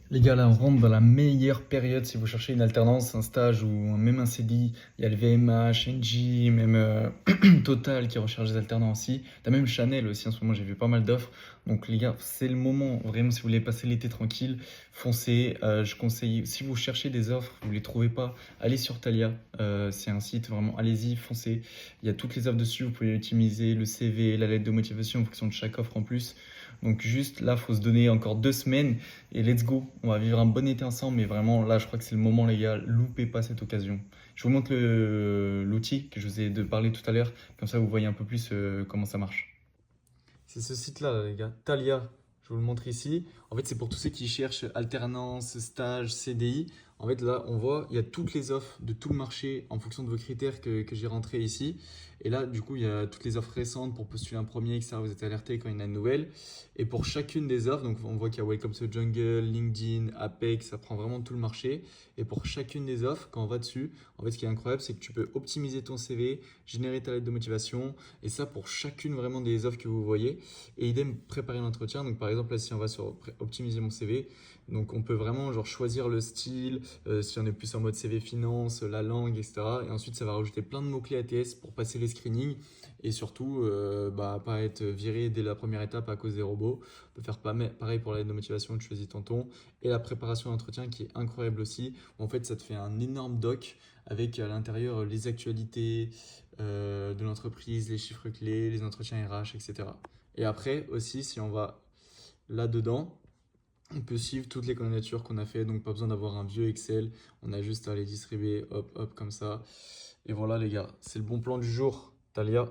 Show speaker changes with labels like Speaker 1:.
Speaker 1: Les gars, là, on rentre dans la meilleure période si vous cherchez une alternance, un stage ou même un CDI. Il y a le VMH, NJ, même Total qui recherche des alternants aussi. T'as même Chanel aussi en ce moment, j'ai vu pas mal d'offres. Donc les gars, c'est le moment, vraiment, si vous voulez passer l'été tranquille, foncez. Je conseille, si vous cherchez des offres, vous les trouvez pas, allez sur Thalia. C'est un site, vraiment, allez-y, foncez. Il y a toutes les offres dessus, vous pouvez utiliser le CV, la lettre de motivation en fonction de chaque offre en plus. Donc juste là, faut se donner encore 2 semaines et let's go. On va vivre un bon été ensemble, mais vraiment là, je crois que c'est le moment, les gars. Loupez pas cette occasion. Je vous montre l'outil que je vous ai de parler tout à l'heure, comme ça vous voyez un peu plus comment ça marche. C'est ce site-là, les gars, Thalia. Je vous le montre ici. En fait, c'est pour tous ceux qui cherchent alternance, stage, CDI. En fait, là, on voit, il y a toutes les offres de tout le marché en fonction de vos critères que j'ai rentrés ici. Et là, du coup, il y a toutes les offres récentes pour postuler un premier, etc. Vous êtes alerté quand il y en a une nouvelle. Et pour chacune des offres, donc on voit qu'il y a Welcome to the Jungle, LinkedIn, Apex, ça prend vraiment tout le marché. Et pour chacune des offres, quand on va dessus, en fait, ce qui est incroyable, c'est que tu peux optimiser ton CV, générer ta lettre de motivation. Et ça, pour chacune vraiment des offres que vous voyez. Et idem, préparer l'entretien. Donc, par exemple, là, si on va sur optimiser mon CV, donc on peut vraiment genre choisir le style, si on est plus en mode CV finance, la langue, etc. Et ensuite, ça va rajouter plein de mots-clés ATS pour passer les screenings et surtout, pas être viré dès la première étape à cause des robots. On peut faire pareil pour l'aide de motivation, tu choisis ton ton. Et la préparation d'entretien qui est incroyable aussi. En fait, ça te fait un énorme doc avec à l'intérieur les actualités de l'entreprise, les chiffres clés, les entretiens RH, etc. Et après aussi, si on va là-dedans, on peut suivre toutes les candidatures qu'on a fait, donc pas besoin d'avoir un vieux Excel, on a juste à les distribuer, hop, hop, comme ça. Et voilà les gars, c'est le bon plan du jour, Talia.